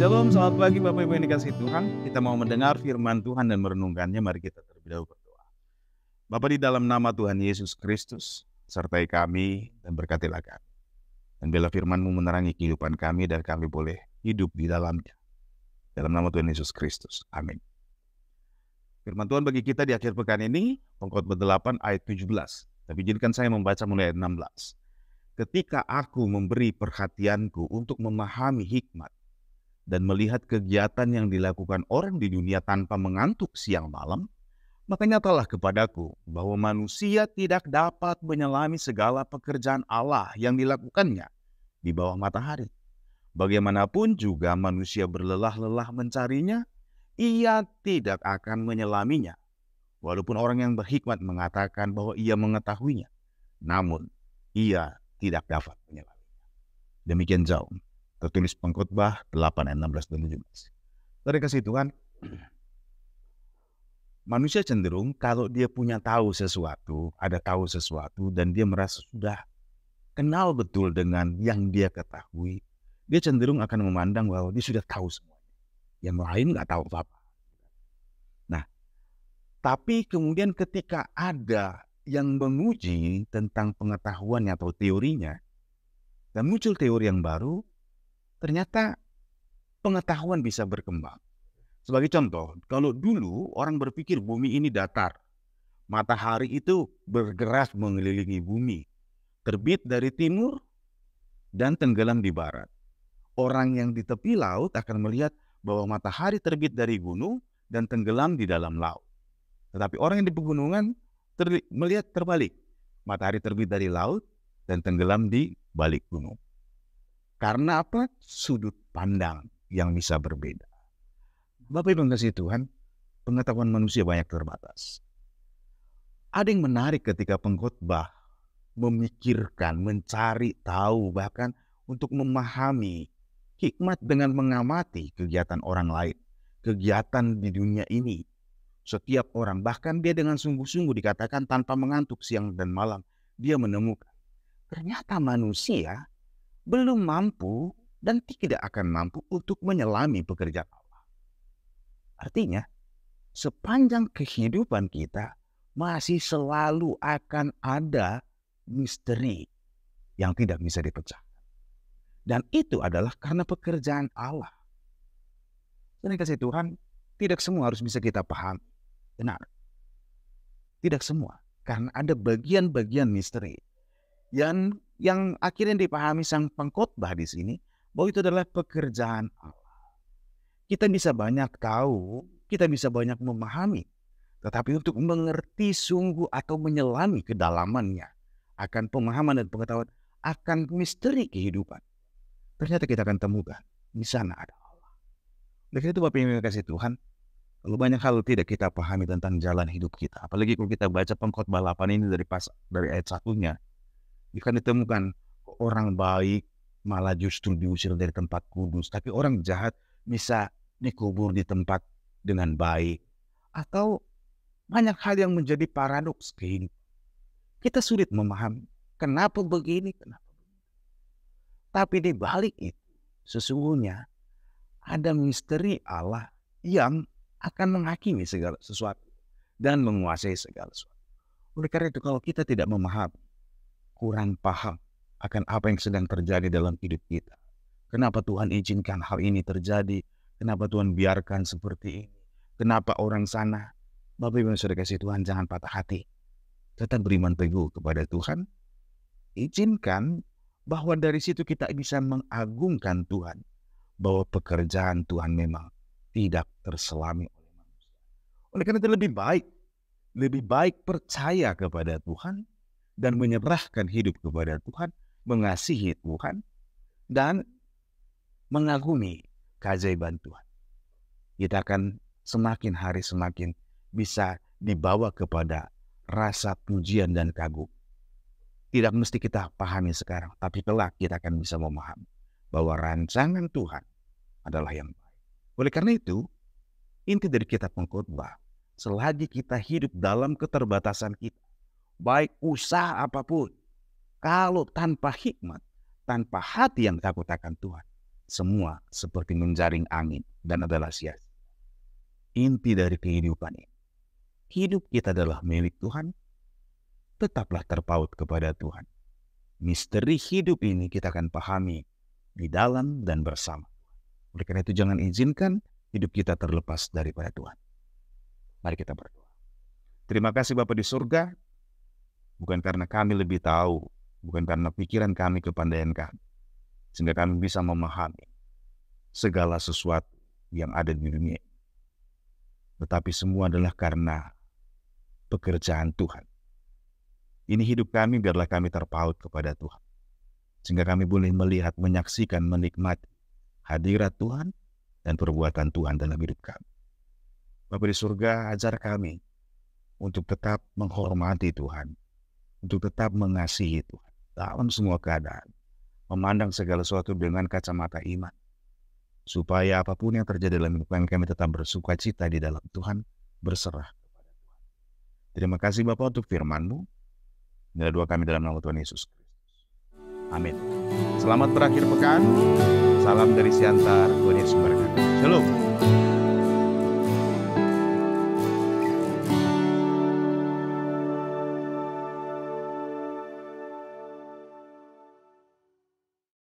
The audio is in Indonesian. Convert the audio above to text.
Shalom, selamat pagi Bapak Ibu yang dikasihi Tuhan. Kita mau mendengar firman Tuhan dan merenungkannya. Mari kita terlebih dahulu berdoa. Bapa, di dalam nama Tuhan Yesus Kristus, sertai kami dan berkatilah kami. Dan biarlah firman-Mu menerangi kehidupan kami dan kami boleh hidup di dalamnya. Dalam nama Tuhan Yesus Kristus. Amin. Firman Tuhan bagi kita di akhir pekan ini, Pengkhotbah 8 ayat 17. Tapi izinkan saya membaca mulai ayat 16. Ketika aku memberi perhatianku untuk memahami hikmat, dan melihat kegiatan yang dilakukan orang di dunia tanpa mengantuk siang malam, maka nyatalah kepadaku bahwa manusia tidak dapat menyelami segala pekerjaan Allah yang dilakukannya di bawah matahari. Bagaimanapun juga manusia berlelah-lelah mencarinya, ia tidak akan menyelaminya. Walaupun orang yang berhikmat mengatakan bahwa ia mengetahuinya, namun ia tidak dapat menyelaminya. Demikian jauh tertulis Pengkhotbah 8 ayat 16 dan 17. Dari kasih Tuhan, manusia cenderung kalau dia punya tahu sesuatu, dan dia merasa sudah kenal betul dengan yang dia ketahui, dia cenderung akan memandang bahwa dia sudah tahu semuanya. Yang lain nggak tahu apa-apa. Nah, tapi kemudian ketika ada yang menguji tentang pengetahuannya atau teorinya, dan muncul teori yang baru, ternyata pengetahuan bisa berkembang. Sebagai contoh, kalau dulu orang berpikir bumi ini datar, matahari itu bergerak mengelilingi bumi, terbit dari timur dan tenggelam di barat. Orang yang di tepi laut akan melihat bahwa matahari terbit dari gunung dan tenggelam di dalam laut. Tetapi orang yang di pegunungan melihat terbalik, matahari terbit dari laut dan tenggelam di balik gunung. Karena apa? Sudut pandang yang bisa berbeda. Bapak Ibu yang kasih Tuhan, pengetahuan manusia banyak terbatas. Ada yang menarik ketika pengkhotbah memikirkan, mencari tahu, bahkan untuk memahami hikmat dengan mengamati kegiatan orang lain, kegiatan di dunia ini. Setiap orang, bahkan dia dengan sungguh-sungguh dikatakan tanpa mengantuk siang dan malam, dia menemukan ternyata manusia belum mampu dan tidak akan mampu untuk menyelami pekerjaan Allah. Artinya, sepanjang kehidupan kita masih selalu akan ada misteri yang tidak bisa dipecahkan. Dan itu adalah karena pekerjaan Allah. Dan kasih Tuhan, tidak semua harus bisa kita pahami. Benar. Tidak semua. Karena ada bagian-bagian misteri yang akhirnya dipahami sang pengkhotbah di sini, bahwa itu adalah pekerjaan Allah. Kita bisa banyak tahu, kita bisa banyak memahami, tetapi untuk mengerti sungguh atau menyelami kedalamannya akan pemahaman dan pengetahuan akan misteri kehidupan, ternyata kita akan temukan di sana ada Allah. Oleh itu Bapak yang kasih Tuhan, kalau banyak hal tidak kita pahami tentang jalan hidup kita, apalagi kalau kita baca Pengkhotbah 8 ini dari ayat 1-nya, jika ditemukan orang baik malah justru diusir dari tempat kudus, tapi orang jahat bisa dikubur di tempat dengan baik. Atau banyak hal yang menjadi paradoks kehidupan. Kita sulit memahami kenapa begini, kenapa begini. Tapi di balik itu sesungguhnya ada misteri Allah yang akan menghakimi segala sesuatu dan menguasai segala sesuatu. Oleh karena itu kalau kita tidak memahami, kurang paham akan apa yang sedang terjadi dalam hidup kita. Kenapa Tuhan izinkan hal ini terjadi? Kenapa Tuhan biarkan seperti ini? Kenapa orang sana? Bapak Ibu saudara kasih Tuhan, jangan patah hati. Tetap beriman teguh kepada Tuhan. Izinkan bahwa dari situ kita bisa mengagungkan Tuhan. Bahwa pekerjaan Tuhan memang tidak terselami oleh manusia. Oleh karena itu lebih baik percaya kepada Tuhan dan menyerahkan hidup kepada Tuhan, mengasihi Tuhan, dan mengagumi keajaiban Tuhan. Kita akan semakin hari semakin bisa dibawa kepada rasa pujian dan kagum. Tidak mesti kita pahami sekarang, tapi kelak kita akan bisa memahami bahwa rancangan Tuhan adalah yang baik. Oleh karena itu, inti dari kitab Pengkhotbah, selagi kita hidup dalam keterbatasan kita, baik usaha apapun, kalau tanpa hikmat, tanpa hati yang takut akan Tuhan, semua seperti menjaring angin dan adalah sia-sia. Inti dari kehidupan ini, hidup kita adalah milik Tuhan, tetaplah terpaut kepada Tuhan. Misteri hidup ini kita akan pahami di dalam dan bersama. Oleh karena itu jangan izinkan hidup kita terlepas daripada Tuhan. Mari kita berdoa. Terima kasih Bapa di surga, bukan karena kami lebih tahu, bukan karena pikiran kami, kepandaian kami, sehingga kami bisa memahami segala sesuatu yang ada di dunia ini. Tetapi semua adalah karena pekerjaan Tuhan. Ini hidup kami, biarlah kami terpaut kepada Tuhan, sehingga kami boleh melihat, menyaksikan, menikmati hadirat Tuhan dan perbuatan Tuhan dalam hidup kami. Bapa di surga, ajar kami untuk tetap menghormati Tuhan, untuk tetap mengasihi Tuhan dalam semua keadaan, memandang segala sesuatu dengan kacamata iman, supaya apapun yang terjadi dalam hidup kami tetap bersuka cita di dalam Tuhan, berserah kepada Tuhan. Terima kasih Bapa untuk firman-Mu. Inilah doa kami dalam nama Tuhan Yesus Kristus. Amin. Selamat berakhir pekan. Salam dari Siantar. Tuhan Yesus memberkati. Shalom.